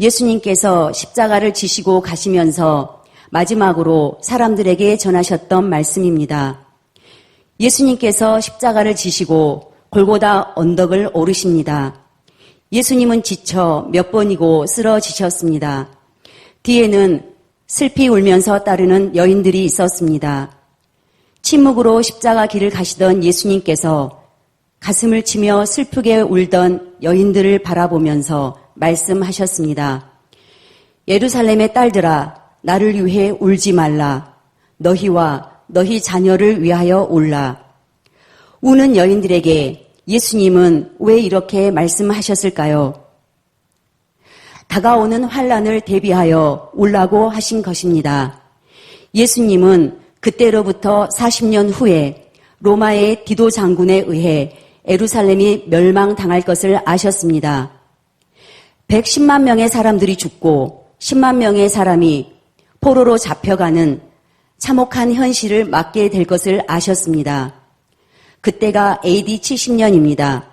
예수님께서 십자가를 지시고 가시면서 마지막으로 사람들에게 전하셨던 말씀입니다. 예수님께서 십자가를 지시고 골고다 언덕을 오르십니다. 예수님은 지쳐 몇 번이고 쓰러지셨습니다. 뒤에는 슬피 울면서 따르는 여인들이 있었습니다. 침묵으로 십자가 길을 가시던 예수님께서 가슴을 치며 슬프게 울던 여인들을 바라보면서 말씀하셨습니다. 예루살렘의 딸들아, 나를 위해 울지 말라. 너희와 너희 자녀를 위하여 울라. 우는 여인들에게 예수님은 왜 이렇게 말씀하셨을까요? 다가오는 환란을 대비하여 울라고 하신 것입니다. 예수님은 그때로부터 40년 후에 로마의 디도 장군에 의해 예루살렘이 멸망당할 것을 아셨습니다. 110만 명의 사람들이 죽고 10만 명의 사람이 포로로 잡혀가는 참혹한 현실을 맞게 될 것을 아셨습니다. 그때가 AD 70년입니다.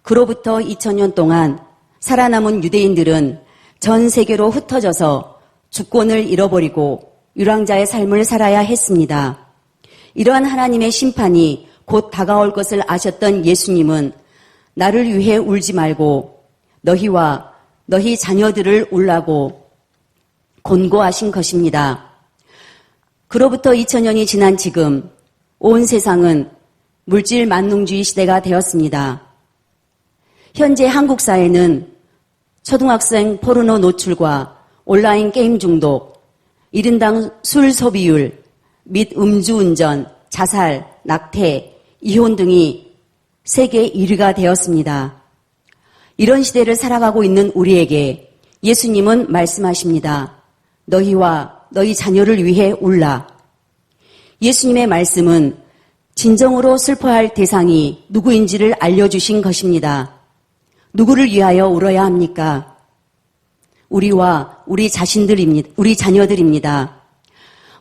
그로부터 2000년 동안 살아남은 유대인들은 전 세계로 흩어져서 주권을 잃어버리고 유랑자의 삶을 살아야 했습니다. 이러한 하나님의 심판이 곧 다가올 것을 아셨던 예수님은 나를 위해 울지 말고 너희와 너희 자녀들을 울라고 권고하신 것입니다. 그로부터 2000년이 지난 지금 온 세상은 물질 만능주의 시대가 되었습니다. 현재 한국 사회는 초등학생 포르노 노출과 온라인 게임 중독, 1인당 술 소비율 및 음주운전, 자살, 낙태, 이혼 등이 세계 1위가 되었습니다. 이런 시대를 살아가고 있는 우리에게 예수님은 말씀하십니다. 너희와 너희 자녀를 위해 울라. 예수님의 말씀은 진정으로 슬퍼할 대상이 누구인지를 알려주신 것입니다. 누구를 위하여 울어야 합니까? 우리와 우리 자신들입니다. 우리 자녀들입니다.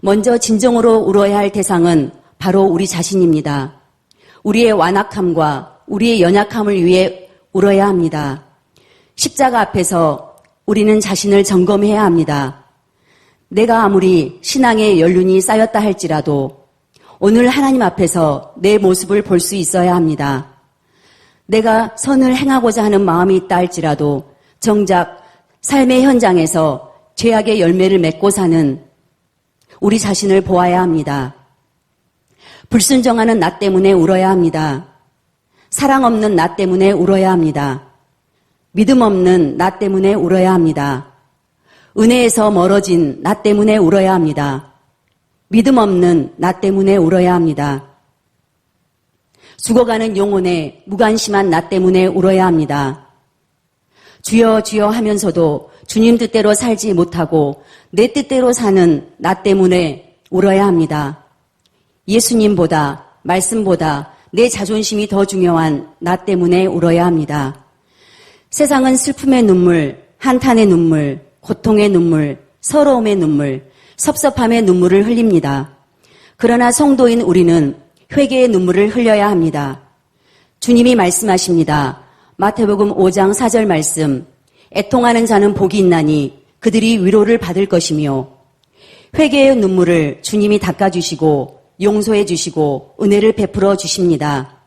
먼저 진정으로 울어야 할 대상은 바로 우리 자신입니다. 우리의 완악함과 우리의 연약함을 위해 울어야 합니다. 십자가 앞에서 우리는 자신을 점검해야 합니다. 내가 아무리 신앙의 연륜이 쌓였다 할지라도 오늘 하나님 앞에서 내 모습을 볼 수 있어야 합니다. 내가 선을 행하고자 하는 마음이 있다 할지라도 정작 삶의 현장에서 죄악의 열매를 맺고 사는 우리 자신을 보아야 합니다. 불순종하는 나 때문에 울어야 합니다. 사랑 없는 나 때문에 울어야 합니다. 믿음 없는 나 때문에 울어야 합니다. 은혜에서 멀어진 나 때문에 울어야 합니다. 믿음 없는 나 때문에 울어야 합니다. 죽어가는 영혼의 무관심한 나 때문에 울어야 합니다. 주여 주여 하면서도 주님 뜻대로 살지 못하고 내 뜻대로 사는 나 때문에 울어야 합니다. 예수님보다 말씀보다 내 자존심이 더 중요한 나 때문에 울어야 합니다. 세상은 슬픔의 눈물, 한탄의 눈물, 고통의 눈물, 서러움의 눈물, 섭섭함의 눈물을 흘립니다. 그러나 성도인 우리는 회개의 눈물을 흘려야 합니다. 주님이 말씀하십니다. 마태복음 5장 4절 말씀, 애통하는 자는 복이 있나니 그들이 위로를 받을 것이며 회개의 눈물을 주님이 닦아주시고 용서해 주시고 은혜를 베풀어 주십니다.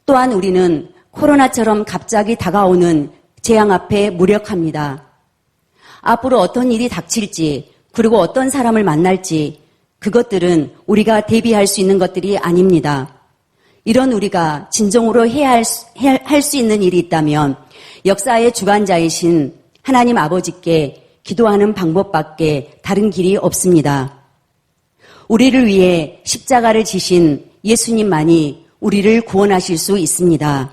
또한 우리는 코로나처럼 갑자기 다가오는 재앙 앞에 무력합니다. 앞으로 어떤 일이 닥칠지 그리고 어떤 사람을 만날지 그것들은 우리가 대비할 수 있는 것들이 아닙니다. 이런 우리가 진정으로 해야 할 수 있는 일이 있다면 역사의 주관자이신 하나님 아버지께 기도하는 방법밖에 다른 길이 없습니다. 우리를 위해 십자가를 지신 예수님만이 우리를 구원하실 수 있습니다.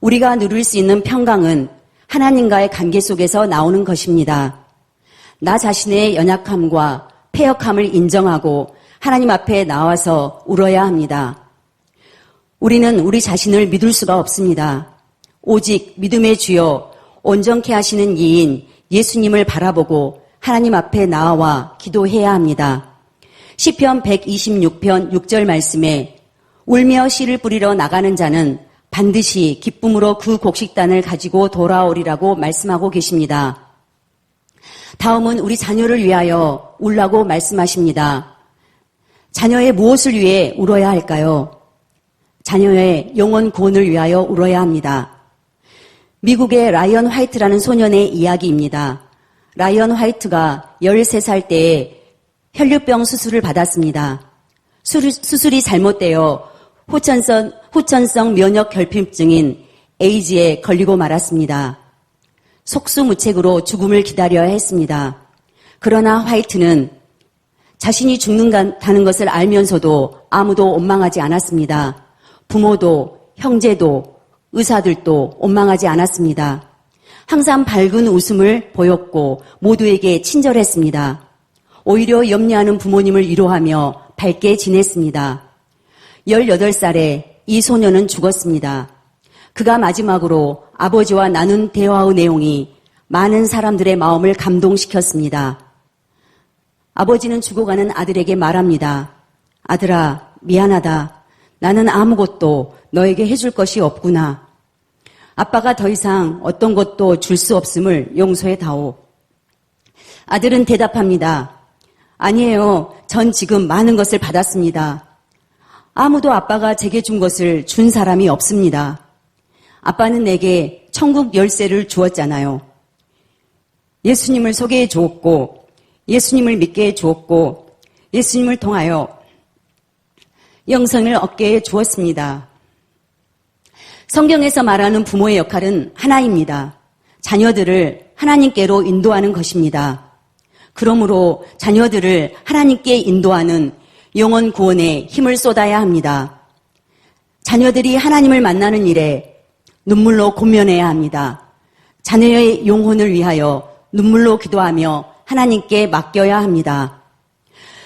우리가 누릴 수 있는 평강은 하나님과의 관계 속에서 나오는 것입니다. 나 자신의 연약함과 패역함을 인정하고 하나님 앞에 나와서 울어야 합니다. 우리는 우리 자신을 믿을 수가 없습니다. 오직 믿음의 주여 온전케 하시는 이인 예수님을 바라보고 하나님 앞에 나와 기도해야 합니다. 시편 126편 6절 말씀에 울며 씨를 뿌리러 나가는 자는 반드시 기쁨으로 그 곡식단을 가지고 돌아오리라고 말씀하고 계십니다. 다음은 우리 자녀를 위하여 울라고 말씀하십니다. 자녀의 무엇을 위해 울어야 할까요? 자녀의 영혼 구원을 위하여 울어야 합니다. 미국의 라이언 화이트라는 소년의 이야기입니다. 라이언 화이트가 13살 때에 혈류병 수술을 받았습니다. 수술이 잘못되어 후천성 면역 결핍증인 에이즈에 걸리고 말았습니다. 속수무책으로 죽음을 기다려야 했습니다. 그러나 화이트는 자신이 죽는다는 것을 알면서도 아무도 원망하지 않았습니다. 부모도, 형제도, 의사들도 원망하지 않았습니다. 항상 밝은 웃음을 보였고 모두에게 친절했습니다. 오히려 염려하는 부모님을 위로하며 밝게 지냈습니다. 18살에 이 소년은 죽었습니다. 그가 마지막으로 아버지와 나눈 대화의 내용이 많은 사람들의 마음을 감동시켰습니다. 아버지는 죽어가는 아들에게 말합니다. 아들아, 미안하다. 나는 아무것도 너에게 해줄 것이 없구나. 아빠가 더 이상 어떤 것도 줄 수 없음을 용서해다오. 아들은 대답합니다. 아니에요. 전 지금 많은 것을 받았습니다. 아무도 아빠가 제게 준 것을 준 사람이 없습니다. 아빠는 내게 천국 열쇠를 주었잖아요. 예수님을 소개해 주었고, 예수님을 믿게 해 주었고, 예수님을 통하여 영생을 얻게 해 주었습니다. 성경에서 말하는 부모의 역할은 하나입니다. 자녀들을 하나님께로 인도하는 것입니다. 그러므로 자녀들을 하나님께 인도하는 영혼 구원에 힘을 쏟아야 합니다. 자녀들이 하나님을 만나는 일에 눈물로 권면해야 합니다. 자녀의 영혼을 위하여 눈물로 기도하며 하나님께 맡겨야 합니다.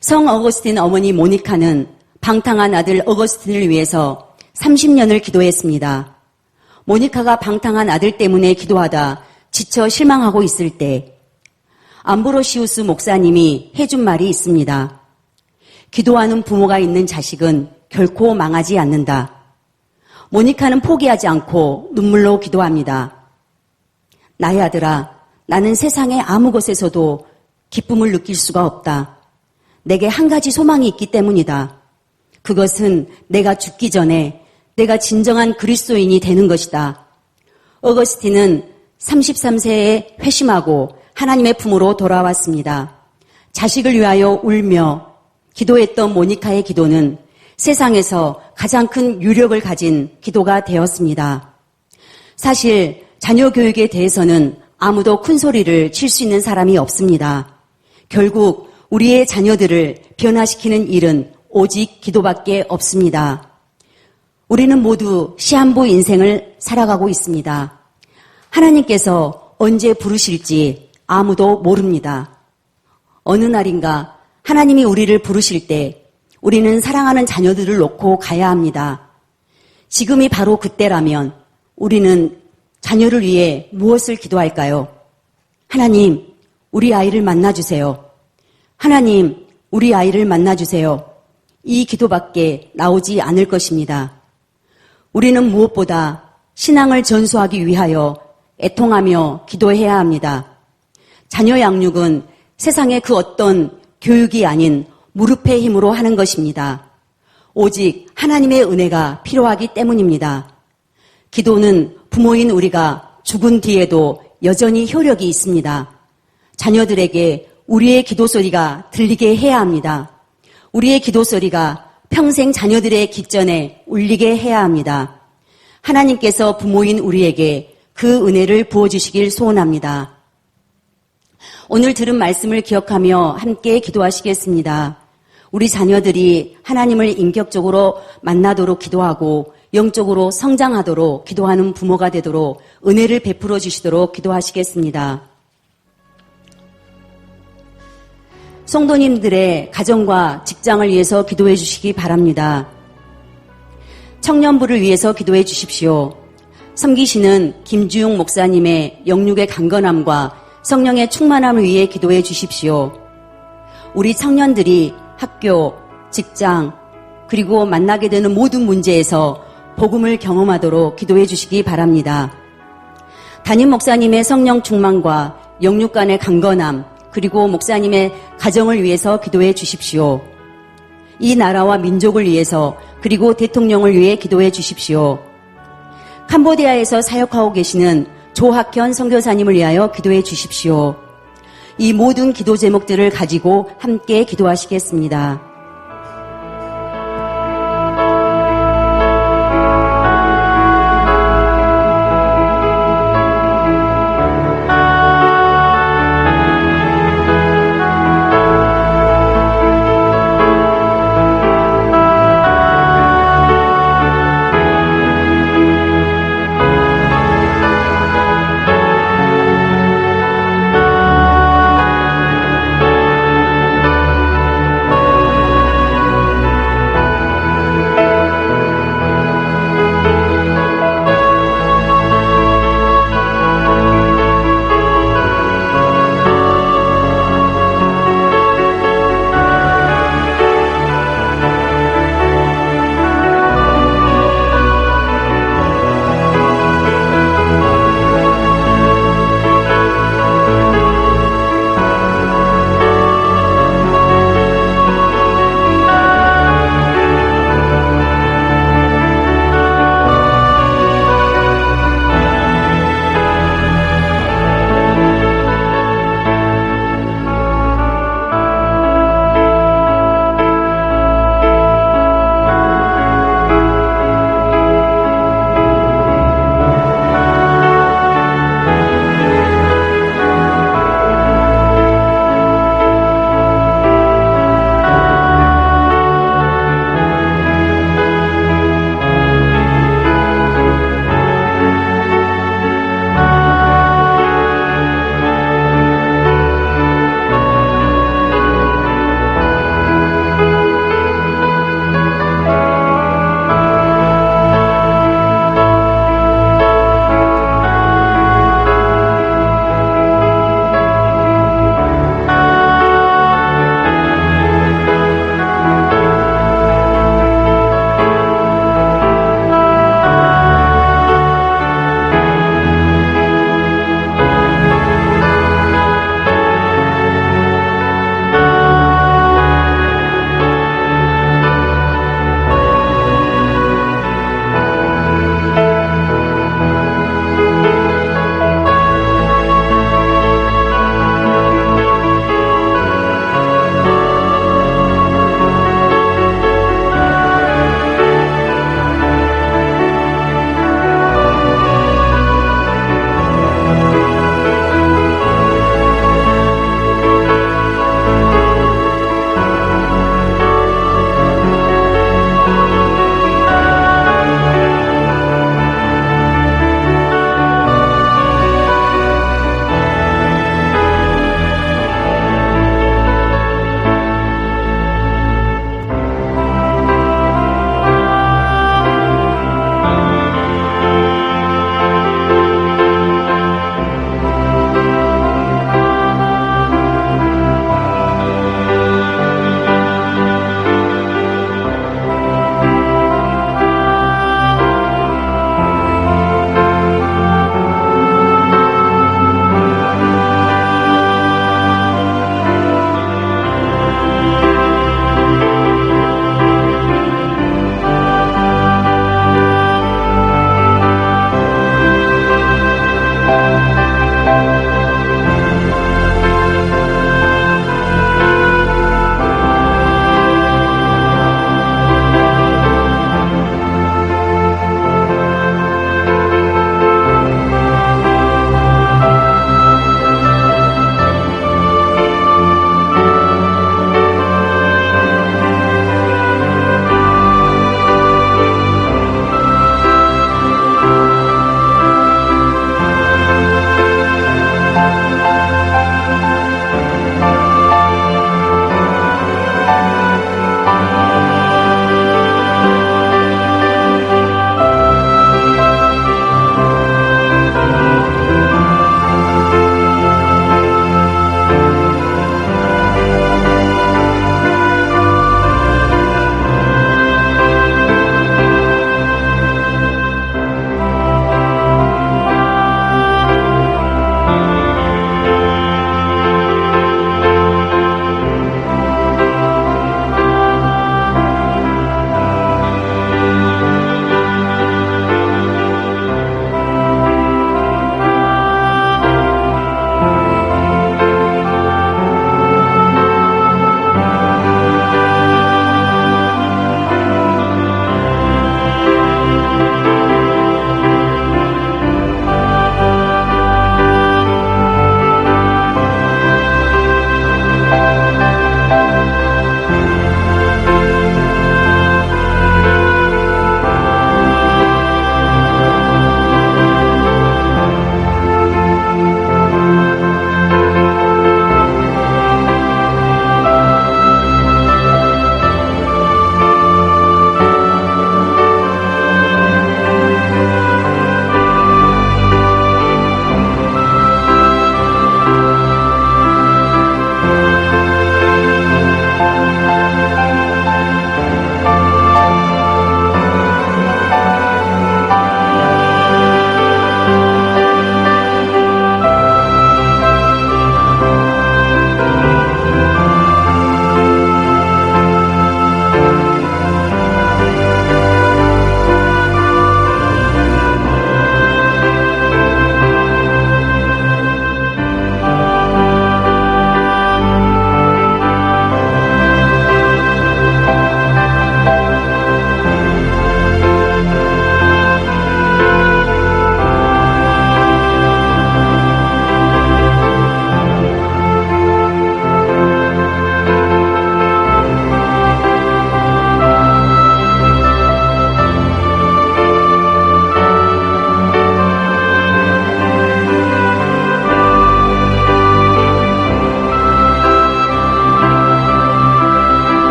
성 어거스틴 어머니 모니카는 방탕한 아들 어거스틴을 위해서 30년을 기도했습니다. 모니카가 방탕한 아들 때문에 기도하다 지쳐 실망하고 있을 때 암브로시우스 목사님이 해준 말이 있습니다. 기도하는 부모가 있는 자식은 결코 망하지 않는다. 모니카는 포기하지 않고 눈물로 기도합니다. 나의 아들아, 나는 세상의 아무 곳에서도 기쁨을 느낄 수가 없다. 내게 한 가지 소망이 있기 때문이다. 그것은 내가 죽기 전에 내가 진정한 그리스도인이 되는 것이다. 어거스틴은 33세에 회심하고 하나님의 품으로 돌아왔습니다. 자식을 위하여 울며 기도했던 모니카의 기도는 세상에서 가장 큰 유력을 가진 기도가 되었습니다. 사실 자녀 교육에 대해서는 아무도 큰 소리를 칠 수 있는 사람이 없습니다. 결국 우리의 자녀들을 변화시키는 일은 오직 기도밖에 없습니다. 우리는 모두 시한부 인생을 살아가고 있습니다. 하나님께서 언제 부르실지 아무도 모릅니다. 어느 날인가 하나님이 우리를 부르실 때 우리는 사랑하는 자녀들을 놓고 가야 합니다. 지금이 바로 그때라면 우리는 자녀를 위해 무엇을 기도할까요? 하나님, 우리 아이를 만나주세요. 하나님, 우리 아이를 만나주세요. 이 기도밖에 나오지 않을 것입니다. 우리는 무엇보다 신앙을 전수하기 위하여 애통하며 기도해야 합니다. 자녀 양육은 세상의 그 어떤 교육이 아닌 무릎의 힘으로 하는 것입니다. 오직 하나님의 은혜가 필요하기 때문입니다. 기도는 부모인 우리가 죽은 뒤에도 여전히 효력이 있습니다. 자녀들에게 우리의 기도 소리가 들리게 해야 합니다. 우리의 기도 소리가 평생 자녀들의 귓전에 울리게 해야 합니다. 하나님께서 부모인 우리에게 그 은혜를 부어주시길 소원합니다. 오늘 들은 말씀을 기억하며 함께 기도하시겠습니다. 우리 자녀들이 하나님을 인격적으로 만나도록 기도하고 영적으로 성장하도록 기도하는 부모가 되도록 은혜를 베풀어 주시도록 기도하시겠습니다. 성도님들의 가정과 직장을 위해서 기도해 주시기 바랍니다. 청년부를 위해서 기도해 주십시오. 섬기시는 김주용 목사님의 영육의 강건함과 성령의 충만함을 위해 기도해 주십시오. 우리 청년들이 학교, 직장, 그리고 만나게 되는 모든 문제에서 복음을 경험하도록 기도해 주시기 바랍니다. 담임 목사님의 성령 충만과 영육 간의 강건함, 그리고 목사님의 가정을 위해서 기도해 주십시오. 이 나라와 민족을 위해서, 그리고 대통령을 위해 기도해 주십시오. 캄보디아에서 사역하고 계시는 조학현 선교사님을 위하여 기도해 주십시오. 이 모든 기도 제목들을 가지고 함께 기도하시겠습니다.